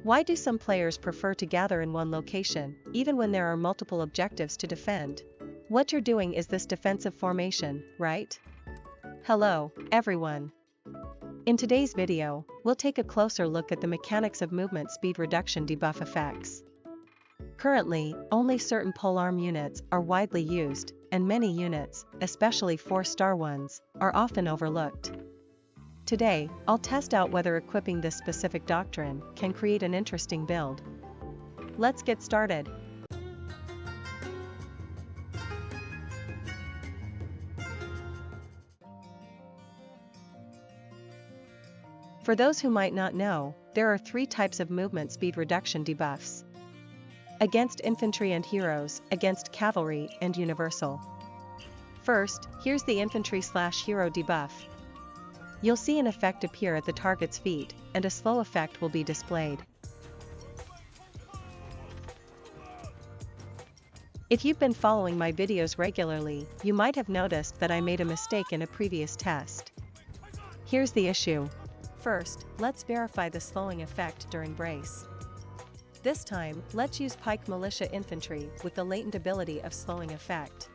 Why do some players prefer to gather in one location, even when there are multiple objectives to defend? What you're doing is this defensive formation, right? Hello, everyone. In today's video, we'll take a closer look at the mechanics of movement speed reduction debuff effects. Currently, only certain polearm units are widely used, and many units, especially 4-star ones, are often overlooked. Today, I'll test out whether equipping this specific doctrine can create an interesting build. Let's get started. For those who might not know, there are 3 types of movement speed reduction debuffs. Against infantry and heroes, against cavalry, and universal. First, here's the infantry/hero debuff. You'll see an effect appear at the target's feet, and a slow effect will be displayed. If you've been following my videos regularly, you might have noticed that I made a mistake in a previous test. Here's the issue. First, let's verify the slowing effect during brace. This time, let's use Pike Militia Infantry with the latent ability of slowing effect.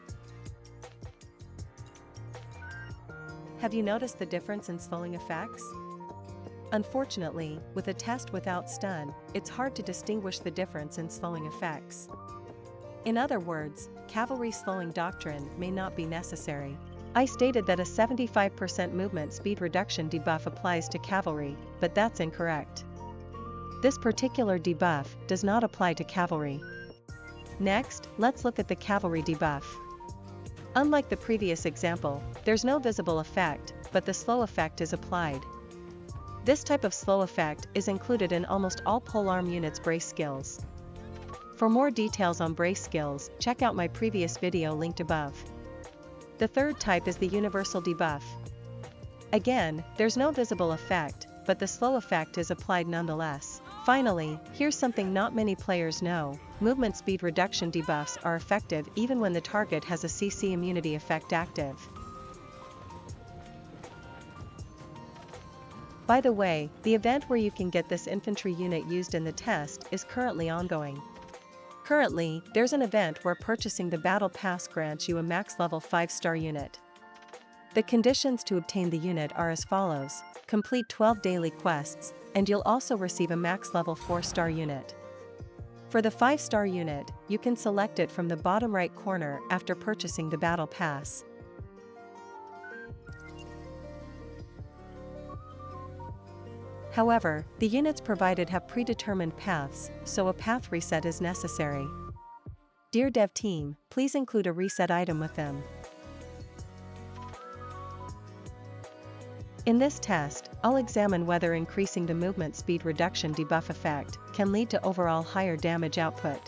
Have you noticed the difference in slowing effects? Unfortunately, with a test without stun, it's hard to distinguish the difference in slowing effects. In other words, cavalry slowing doctrine may not be necessary. I stated that a 75% movement speed reduction debuff applies to cavalry, but that's incorrect. This particular debuff does not apply to cavalry. Next, let's look at the cavalry debuff. Unlike the previous example, there's no visible effect, but the slow effect is applied. This type of slow effect is included in almost all polearm units' brace skills. For more details on brace skills, check out my previous video linked above. The third type is the universal debuff. Again, there's no visible effect, but the slow effect is applied nonetheless. Finally, here's something not many players know: movement speed reduction debuffs are effective even when the target has a CC immunity effect active. By the way, the event where you can get this infantry unit used in the test is currently ongoing. Currently, there's an event where purchasing the Battle Pass grants you a max level 5-star unit. The conditions to obtain the unit are as follows: complete 12 daily quests, and you'll also receive a max level 4-star unit. For the 5-star unit, you can select it from the bottom right corner after purchasing the Battle Pass. However, the units provided have predetermined paths, so a path reset is necessary. Dear dev team, please include a reset item with them. In this test, I'll examine whether increasing the movement speed reduction debuff effect can lead to overall higher damage output.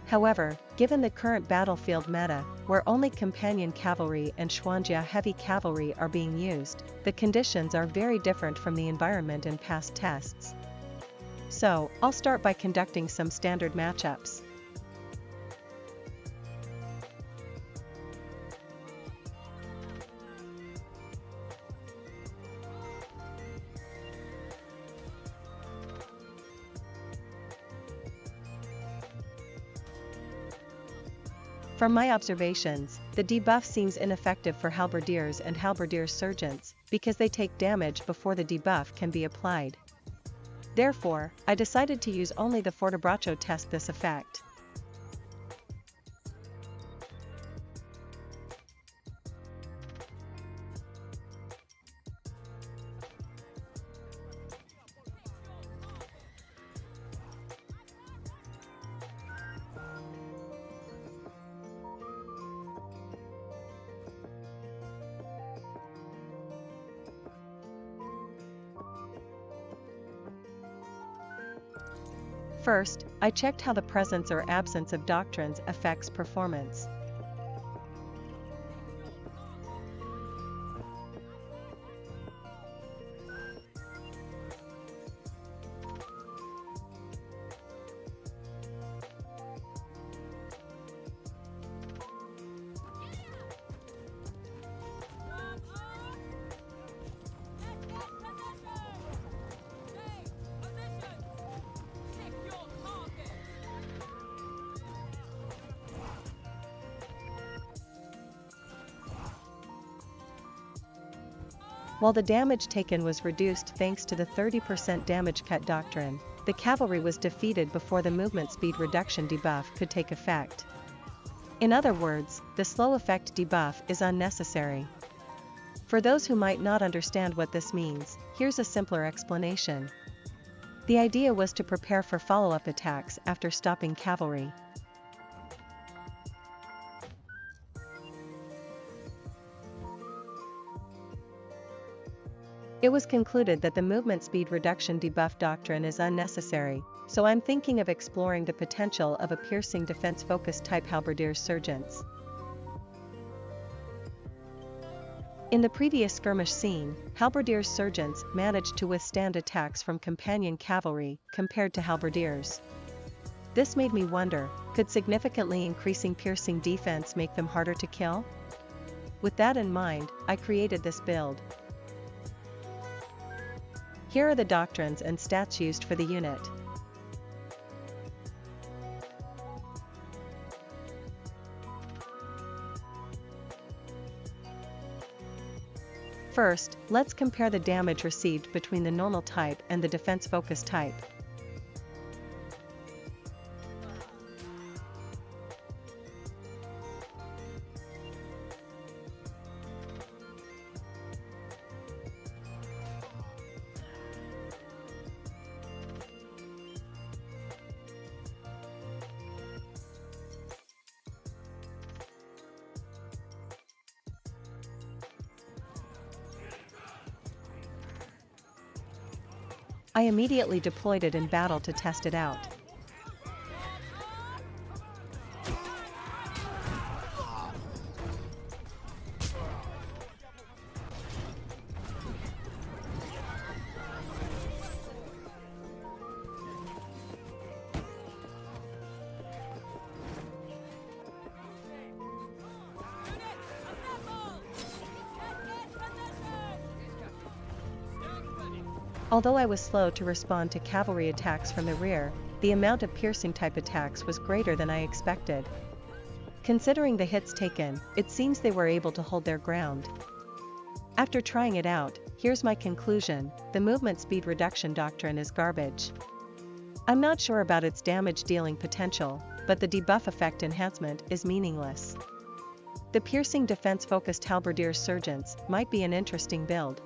However, given the current battlefield meta, where only companion cavalry and Xuanjia heavy cavalry are being used, the conditions are very different from the environment in past tests. So, I'll start by conducting some standard matchups. From my observations, the debuff seems ineffective for Halberdiers and Halberdier sergeants, because they take damage before the debuff can be applied. Therefore, I decided to use only the Fortebraccio test this effect. First, I checked how the presence or absence of doctrines affects performance. While the damage taken was reduced thanks to the 30% damage cut doctrine, the cavalry was defeated before the movement speed reduction debuff could take effect. In other words, the slow effect debuff is unnecessary. For those who might not understand what this means, here's a simpler explanation. The idea was to prepare for follow-up attacks after stopping cavalry. It was concluded that the movement speed reduction debuff doctrine is unnecessary, so I'm thinking of exploring the potential of a piercing defense-focused type Halberdier Surgeons. In the previous skirmish scene, Halberdier Surgeons managed to withstand attacks from companion cavalry compared to Halberdiers. This made me wonder, could significantly increasing piercing defense make them harder to kill? With that in mind, I created this build. Here are the doctrines and stats used for the unit. First, let's compare the damage received between the normal type and the defense-focused type. I immediately deployed it in battle to test it out. Although I was slow to respond to cavalry attacks from the rear, the amount of piercing type attacks was greater than I expected. Considering the hits taken, it seems they were able to hold their ground. After trying it out, here's my conclusion: the movement speed reduction doctrine is garbage. I'm not sure about its damage dealing potential, but the debuff effect enhancement is meaningless. The piercing defense focused Halberdier Surgeons might be an interesting build.